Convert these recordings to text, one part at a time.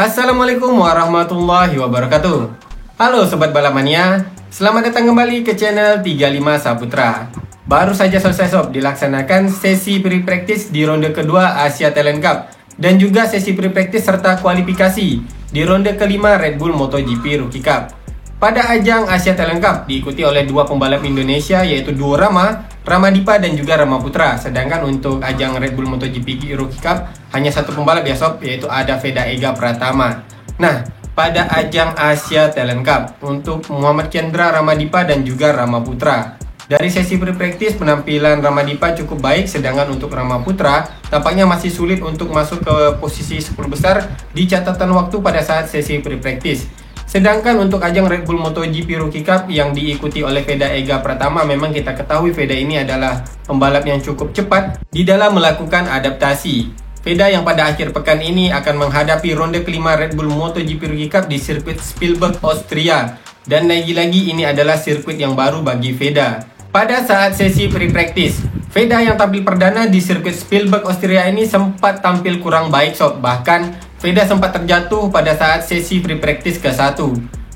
Assalamualaikum warahmatullahi wabarakatuh. Halo Sobat Balap Mania, selamat datang kembali ke channel 35 Saputra. Baru saja selesai sob dilaksanakan sesi pre-practice di ronde kedua Asia Talent Cup dan juga sesi pre-practice serta kualifikasi di ronde kelima Red Bull MotoGP Rookie Cup. Pada ajang Asia Talent Cup diikuti oleh dua pembalap Indonesia yaitu duo Rama Dipa dan juga Rama Putra. Sedangkan untuk ajang Red Bull MotoGP Rookie Cup hanya satu pembalap ya sob, yaitu ada Veda Ega Pratama. Nah, pada ajang Asia Talent Cup untuk Muhammad Chandra, Rama Dipa dan juga Rama Putra. Dari sesi pre-practice penampilan Rama Dipa cukup baik, sedangkan untuk Rama Putra tampaknya masih sulit untuk masuk ke posisi 10 besar di catatan waktu pada saat sesi pre-practice. Sedangkan untuk ajang Red Bull MotoGP Rookie Cup yang diikuti oleh Veda Ega Pratama, memang kita ketahui Veda ini adalah pembalap yang cukup cepat di dalam melakukan adaptasi. Veda yang pada akhir pekan ini akan menghadapi ronde kelima Red Bull MotoGP Rookie Cup di sirkuit Spielberg, Austria. Dan lagi-lagi ini adalah sirkuit yang baru bagi Veda. Pada saat sesi pre-practice, Veda yang tampil perdana di sirkuit Spielberg, Austria ini sempat tampil kurang baik sob. Bahkan Veda sempat terjatuh pada saat sesi pre-practice ke-1.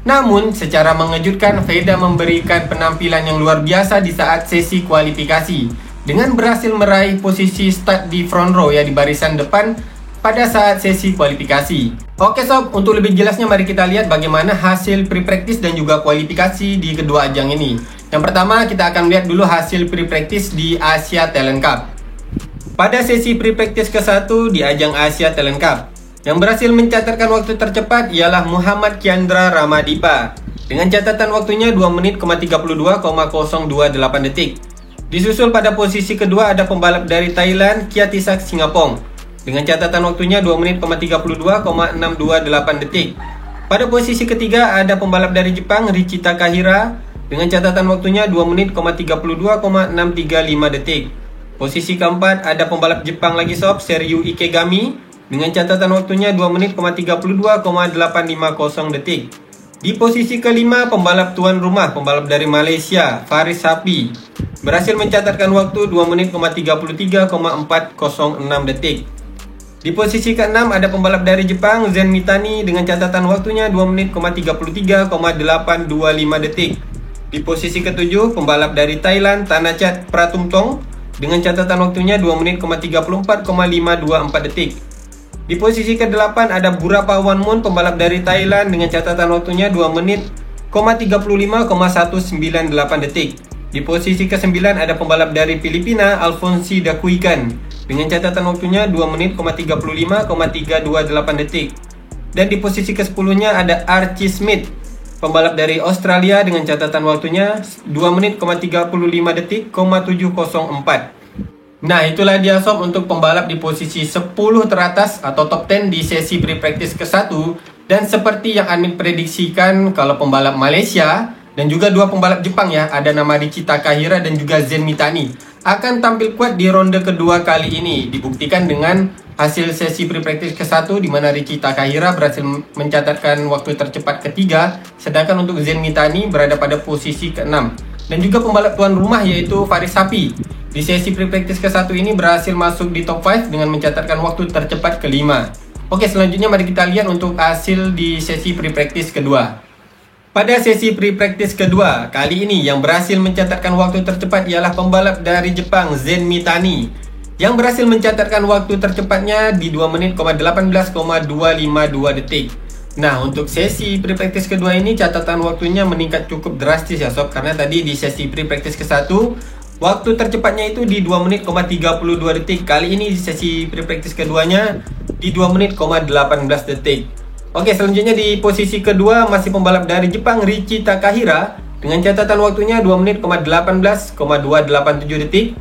Namun, secara mengejutkan, Veda memberikan penampilan yang luar biasa di saat sesi kualifikasi dengan berhasil meraih posisi start di front row ya, di barisan depan pada saat sesi kualifikasi. Oke sob, untuk lebih jelasnya mari kita lihat bagaimana hasil pre-practice dan juga kualifikasi di kedua ajang ini. Yang pertama, kita akan lihat dulu hasil pre-practice di Asia Talent Cup. Pada sesi pre-practice ke-1 di ajang Asia Talent Cup, yang berhasil mencatatkan waktu tercepat ialah Muhammad Chandra Ramadipa dengan catatan waktunya 2 menit 32,028 detik. Disusul pada posisi kedua ada pembalap dari Thailand Kiatisak Singapong dengan catatan waktunya 2 menit 32,628 detik. Pada posisi ketiga ada pembalap dari Jepang Richi Takahira dengan catatan waktunya 2 menit 32,635 detik. Posisi keempat ada pembalap Jepang lagi sob, Seryu Ikegami dengan catatan waktunya 2 menit 32,850 detik. Di posisi kelima pembalap tuan rumah, pembalap dari Malaysia, Faris Hapi, berhasil mencatatkan waktu 2 menit 33,406 detik. Di posisi keenam ada pembalap dari Jepang, Zen Mitani, dengan catatan waktunya 2 menit 33,825 detik. Di posisi ketujuh pembalap dari Thailand, Thanachat Pratumtong, dengan catatan waktunya 2 menit 34,524 detik. Di posisi ke-8 ada Burapa Wanmoon, pembalap dari Thailand, dengan catatan waktunya 2 menit 35,198 detik. Di posisi ke-9 ada pembalap dari Filipina, Alfonsi Dakuikan, dengan catatan waktunya 2 menit 35,328 detik. Dan di posisi ke-10-nya ada Archie Smith, pembalap dari Australia, dengan catatan waktunya 2 menit 35 detik, 704. Nah, itulah dia sob untuk pembalap di posisi 10 teratas atau top 10 di sesi pre-practice ke-1. Dan seperti yang Admin prediksikan, kalau pembalap Malaysia dan juga dua pembalap Jepang ya, ada nama Richi Takahira dan juga Zen Mitani, akan tampil kuat di ronde kedua kali ini. Dibuktikan dengan hasil sesi pre-practice ke-1 di mana Richi Takahira berhasil mencatatkan waktu tercepat ketiga, sedangkan untuk Zen Mitani berada pada posisi ke-6. Dan juga pembalap tuan rumah yaitu Faris Hapi di sesi pre-practice ke-1 ini berhasil masuk di top 5 dengan mencatatkan waktu tercepat ke-5. Oke, selanjutnya mari kita lihat untuk hasil di sesi pre-practice kedua. Pada sesi pre-practice kedua, kali ini yang berhasil mencatatkan waktu tercepat ialah pembalap dari Jepang, Zen Mitani, yang berhasil mencatatkan waktu tercepatnya di 2 menit 18,252 detik. Nah, untuk sesi pre-practice kedua ini catatan waktunya meningkat cukup drastis ya sob, karena tadi di sesi pre-practice ke-1 waktu tercepatnya itu di 2 menit 32 detik. Kali ini di sesi pre-practice keduanya di 2 menit 18 detik. Oke, selanjutnya di posisi kedua masih pembalap dari Jepang, Richi Takahira, dengan catatan waktunya 2 menit 18,287 detik.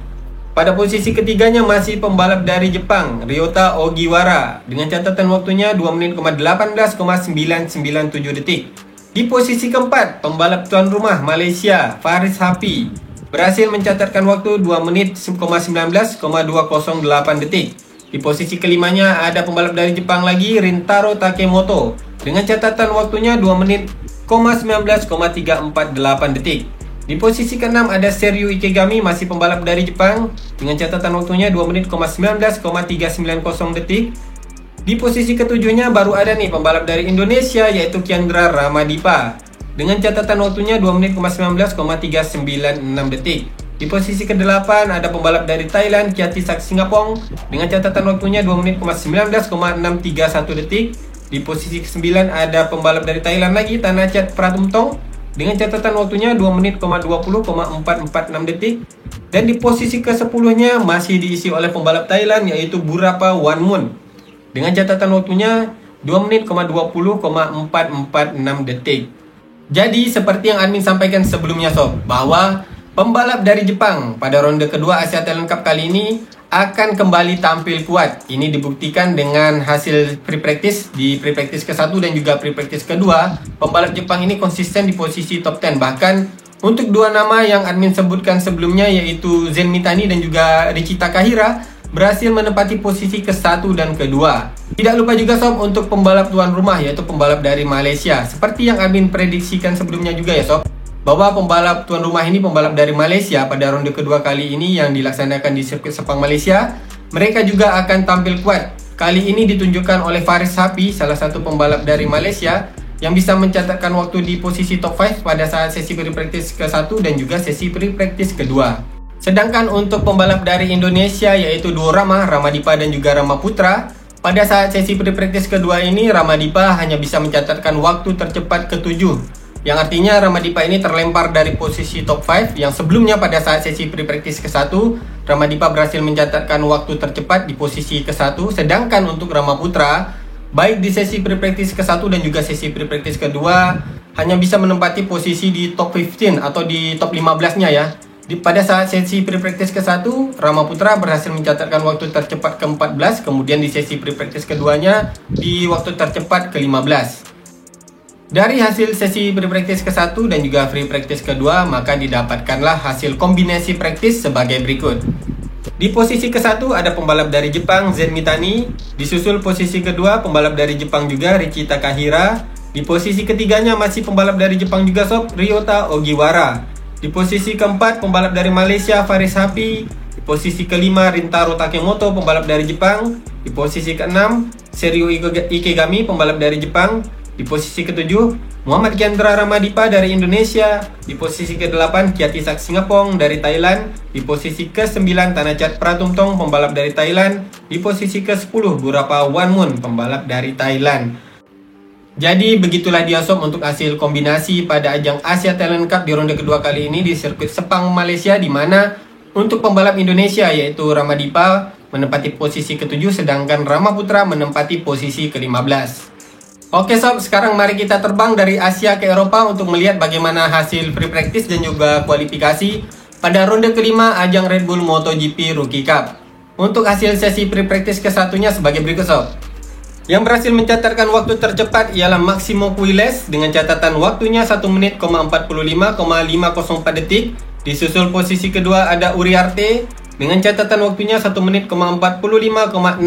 Pada posisi ketiganya masih pembalap dari Jepang, Ryota Ogiwara, dengan catatan waktunya 2 menit 18,997 detik. Di posisi keempat, pembalap tuan rumah Malaysia, Faris Hapi, berhasil mencatatkan waktu 2 menit 19,208 detik. Di posisi kelimanya ada pembalap dari Jepang lagi, Rintaro Takemoto, dengan catatan waktunya 2 menit 19,348 detik. Di posisi ke-6 ada Seryu Ikegami, masih pembalap dari Jepang, dengan catatan waktunya 2 menit 19,390 detik. Di posisi ketujuhnya baru ada nih pembalap dari Indonesia yaitu Kiandra Ramadipa dengan catatan waktunya 2 menit 19,396 detik. Di posisi ke-8 ada pembalap dari Thailand Kiatisak Singapong dengan catatan waktunya 2 menit 19,631 detik. Di posisi ke-9 ada pembalap dari Thailand lagi Thanachart Pratumtong dengan catatan waktunya 2 menit 20,446 detik. Dan di posisi ke-10-nya masih diisi oleh pembalap Thailand yaitu Burapha Wanmun dengan catatan waktunya 2 menit 20,446 detik. Jadi seperti yang admin sampaikan sebelumnya sob, bahwa pembalap dari Jepang pada ronde kedua Asia Talent Cup kali ini akan kembali tampil kuat. Ini dibuktikan dengan hasil free practice di free practice ke-1 dan juga free practice kedua. Pembalap Jepang ini konsisten di posisi top 10. Bahkan untuk dua nama yang admin sebutkan sebelumnya yaitu Zen Mitani dan juga Richi Takahira berhasil menempati posisi ke-1 dan kedua. Tidak lupa juga sob untuk pembalap tuan rumah yaitu pembalap dari Malaysia. Seperti yang admin prediksikan sebelumnya juga ya sob, bahwa pembalap tuan rumah ini pembalap dari Malaysia pada ronde kedua kali ini yang dilaksanakan di sirkuit Sepang Malaysia. Mereka juga akan tampil kuat. Kali ini ditunjukkan oleh Faris Hapi, salah satu pembalap dari Malaysia yang bisa mencatatkan waktu di posisi top 5 pada saat sesi free practice ke-1 dan juga sesi free practice kedua. Sedangkan untuk pembalap dari Indonesia yaitu duo Ramadipa dan juga Ramaputra, pada saat sesi free practice kedua ini Ramadipa hanya bisa mencatatkan waktu tercepat ke-7. Yang artinya Ramadipa ini terlempar dari posisi top 5 yang sebelumnya pada saat sesi free practice ke-1 Ramadipa berhasil mencatatkan waktu tercepat di posisi ke-1. Sedangkan untuk Ramaputra baik di sesi free practice ke-1 dan juga sesi free practice kedua hanya bisa menempati posisi di top 15 atau di top 15-nya ya. Pada saat sesi free practice ke-1, Ramaputra berhasil mencatatkan waktu tercepat ke-14, kemudian di sesi free practice keduanya di waktu tercepat ke-15. Dari hasil sesi free practice ke-1 dan juga free practice kedua, maka didapatkanlah hasil kombinasi practice sebagai berikut. Di posisi ke-1 ada pembalap dari Jepang Zen Mitani, disusul posisi kedua pembalap dari Jepang juga Richi Takahira. Di posisi ketiganya masih pembalap dari Jepang juga sob, Ryota Ogiwara. Di posisi keempat pembalap dari Malaysia Faris Hapi. Di posisi kelima Rintaro Takemoto pembalap dari Jepang. Di posisi keenam Seiryo Ikegami pembalap dari Jepang. Di posisi ketujuh Muhammad Kiandra Ramadipa dari Indonesia. Di posisi ke-8 Kiatisak Singapong dari Thailand. Di posisi ke-9 Thanachart Pratumtong pembalap dari Thailand. Di posisi ke-10 Burapha Wanmun pembalap dari Thailand. Jadi begitulah dia sob untuk hasil kombinasi pada ajang Asia Talent Cup di ronde kedua kali ini di sirkuit Sepang Malaysia, di mana untuk pembalap Indonesia yaitu Ramadipa menempati posisi ke-7 sedangkan Ramaputra menempati posisi ke-15. Oke sob, sekarang mari kita terbang dari Asia ke Eropa untuk melihat bagaimana hasil free practice dan juga kualifikasi pada ronde kelima ajang Red Bull MotoGP Rookie Cup. Untuk hasil sesi free practice ke-1-nya sebagai berikut sob. Yang berhasil mencatatkan waktu tercepat ialah Maximo Puiles dengan catatan waktunya 1 menit 45,504 detik. Disusul posisi kedua ada Uriarte dengan catatan waktunya 1 menit 45,690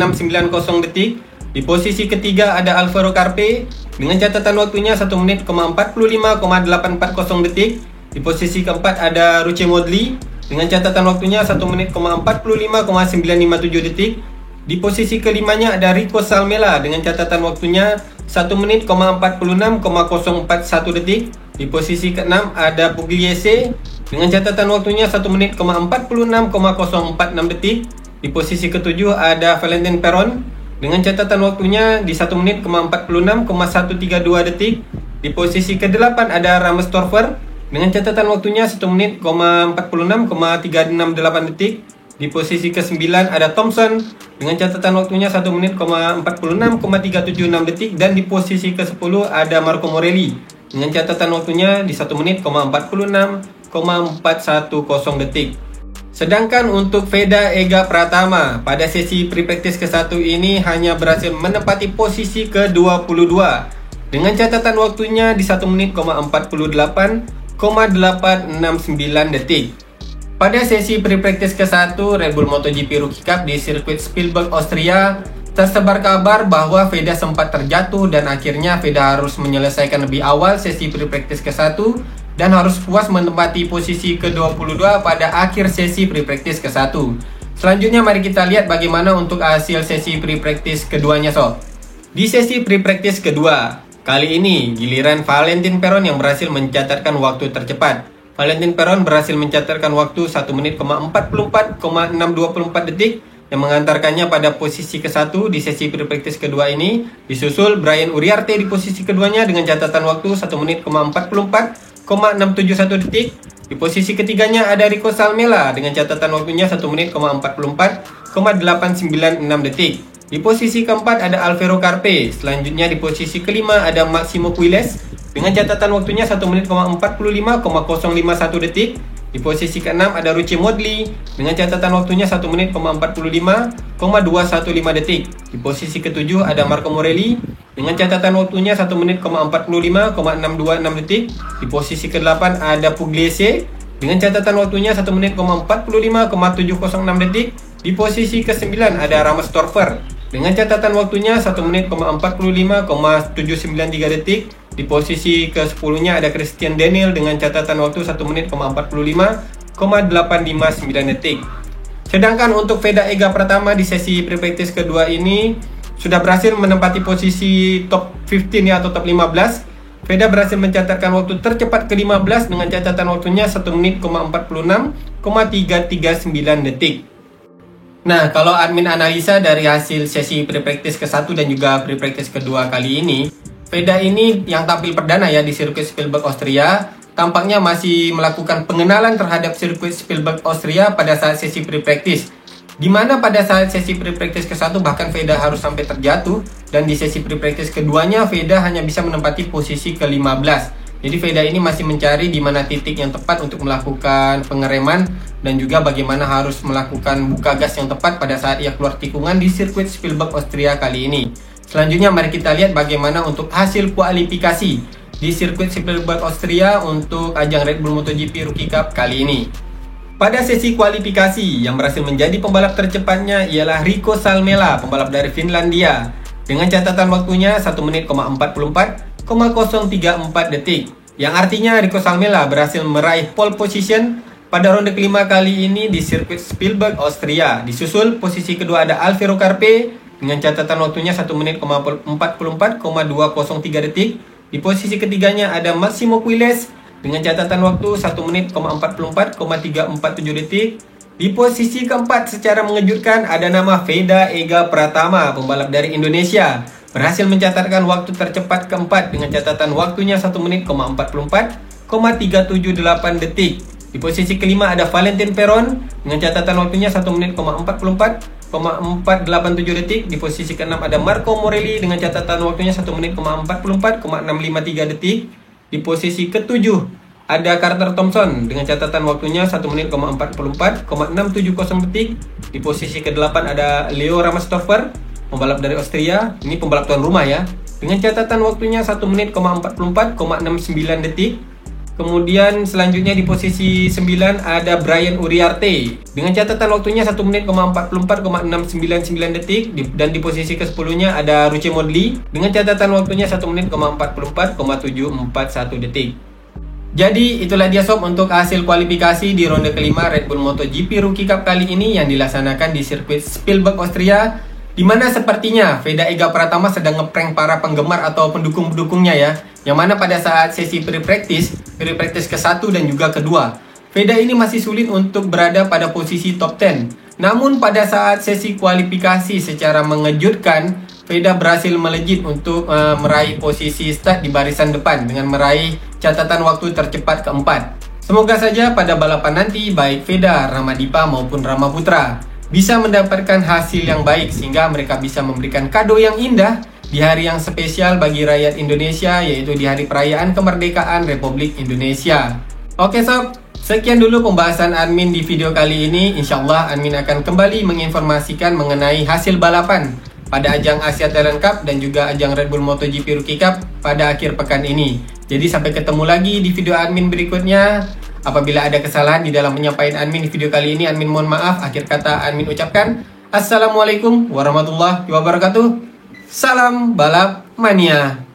detik. Di posisi ketiga ada Alvaro Carpe dengan catatan waktunya 1 menit 45,840 detik. Di posisi keempat ada Ruche Modly dengan catatan waktunya 1 menit 45,957 detik. Di posisi kelimanya ada Rico Salmela dengan catatan waktunya 1 menit 46,041 detik. Di posisi keenam ada Pugliese dengan catatan waktunya 1 menit 46,046 detik. Di posisi ketujuh ada Valentin Peron dengan catatan waktunya di 1 menit 46,132 detik. Di posisi ke-8 ada Ramestorfer dengan catatan waktunya 1 menit 46,368 detik. Di posisi ke-9 ada Thompson dengan catatan waktunya 1 menit 46,376 detik. Dan di posisi ke-10 ada Marco Morelli dengan catatan waktunya di 1 menit 46,410 detik. Sedangkan untuk Veda Ega Pratama pada sesi free practice ke-1 ini hanya berhasil menempati posisi ke-22 dengan catatan waktunya di 1 menit 48,869 detik. Pada sesi free practice ke-1 Red Bull MotoGP Rookie Cup di sirkuit Spielberg, Austria, tersebar kabar bahwa Veda sempat terjatuh dan akhirnya Veda harus menyelesaikan lebih awal sesi free practice ke-1 dan harus puas menempati posisi ke-22 pada akhir sesi free practice ke-1. Selanjutnya mari kita lihat bagaimana untuk hasil sesi free practice keduanya sob. Di sesi pre-practice kedua, kali ini giliran Valentin Perron yang berhasil mencatatkan waktu tercepat. Valentin Perron berhasil mencatatkan waktu 1 menit, 44,624 detik yang mengantarkannya pada posisi ke-1 di sesi pre-practice kedua ini. Disusul Brian Uriarte di posisi keduanya dengan catatan waktu 1 menit, 44,671 detik. Di posisi ketiganya ada Rico Salmela dengan catatan waktunya 1 menit, 44,896 detik. Di posisi keempat ada Alvaro Carpe. Selanjutnya di posisi kelima ada Maximo Quiles dengan catatan waktunya 1 menit, 45,051 detik. Di posisi keenam ada Ruche Modly dengan catatan waktunya 1 menit, 45,215 detik. Di posisi ketujuh ada Marco Morelli dengan catatan waktunya 1 menit, 45,626 detik. Di posisi ke-8 ada Pugliese dengan catatan waktunya 1 menit, 45,706 detik. Di posisi ke-9 ada Ramos Torfer dengan catatan waktunya 1 menit, 45,793 detik. Di posisi ke-10-nya ada Christian Daniel dengan catatan waktu 1 menit, 45,859 detik. Sedangkan untuk Veda Ega Pratama di sesi pre-practice kedua ini sudah berhasil menempati posisi top 15 ya, atau top 15. Veda berhasil mencatatkan waktu tercepat ke-15 dengan catatan waktunya 1 menit, 46,339 detik. Nah, kalau admin analisa dari hasil sesi pre-practice ke-1 dan juga pre-practice kedua kali ini, Veda ini yang tampil perdana ya di sirkuit Spielberg Austria, tampaknya masih melakukan pengenalan terhadap sirkuit Spielberg Austria pada saat sesi pre-practice. Di mana pada saat sesi pre-practice ke-1 bahkan Veda harus sampai terjatuh, dan di sesi pre-practice keduanya Veda hanya bisa menempati posisi ke-15. Jadi Veda ini masih mencari di mana titik yang tepat untuk melakukan pengereman dan juga bagaimana harus melakukan buka gas yang tepat pada saat ia keluar tikungan di sirkuit Spielberg Austria kali ini. Selanjutnya mari kita lihat bagaimana untuk hasil kualifikasi di sirkuit Spielberg Austria untuk ajang Red Bull MotoGP Rookie Cup kali ini. Pada sesi kualifikasi yang berhasil menjadi pembalap tercepatnya ialah Rico Salmela, pembalap dari Finlandia, dengan catatan waktunya 1 menit, 44,034 detik. Yang artinya Rico Salmela berhasil meraih pole position pada ronde kelima kali ini di sirkuit Spielberg Austria. Disusul posisi kedua ada Alvaro Carpe dengan catatan waktunya 1 menit, 44,203 detik. Di posisi ketiganya ada Maximo Quiles dengan catatan waktu 1 menit, 44,347 detik. Di posisi keempat secara mengejutkan ada nama Veda Ega Pratama, pembalap dari Indonesia, berhasil mencatatkan waktu tercepat keempat dengan catatan waktunya 1 menit, 44,378 detik. Di posisi kelima ada Valentin Perron dengan catatan waktunya 1 menit, 44,487 detik. Di posisi keenam ada Marco Morelli dengan catatan waktunya 1 menit, 44,653 detik. Di posisi ketujuh ada Carter Thompson dengan catatan waktunya 1 menit, 44,670 detik. Di posisi ke-8 ada Leo Ramstorfer, pembalap dari Austria. Ini pembalap tuan rumah ya, dengan catatan waktunya 1 menit, 44,69 detik. Kemudian selanjutnya di posisi 9 ada Brian Uriarte dengan catatan waktunya 1 menit, 44,699 detik. Dan di posisi ke-10-nya ada Ruche Modly dengan catatan waktunya 1 menit, 44,741 detik. Jadi itulah dia sob untuk hasil kualifikasi di ronde kelima Red Bull MotoGP Rookie Cup kali ini yang dilaksanakan di sirkuit Spielberg Austria, di mana sepertinya Veda Ega Pratama sedang ngeprank para penggemar atau pendukung-pendukungnya ya. Yang mana pada saat sesi pre-practice ke-1 dan juga kedua, Veda ini masih sulit untuk berada pada posisi top 10. Namun pada saat sesi kualifikasi secara mengejutkan, Veda berhasil melejit untuk meraih posisi start di barisan depan dengan meraih catatan waktu tercepat keempat. Semoga saja pada balapan nanti baik Veda, Ramadipa maupun Rama Putra bisa mendapatkan hasil yang baik sehingga mereka bisa memberikan kado yang indah di hari yang spesial bagi rakyat Indonesia, yaitu di hari perayaan kemerdekaan Republik Indonesia. Oke sob, sekian dulu pembahasan admin di video kali ini. Insyaallah admin akan kembali menginformasikan mengenai hasil balapan pada ajang Asia Talent Cup dan juga ajang Red Bull MotoGP Rookie Cup pada akhir pekan ini. Jadi sampai ketemu lagi di video admin berikutnya. Apabila ada kesalahan di dalam penyampaian admin di video kali ini, admin mohon maaf. Akhir kata admin ucapkan Assalamualaikum warahmatullahi wabarakatuh. Salam balap mania.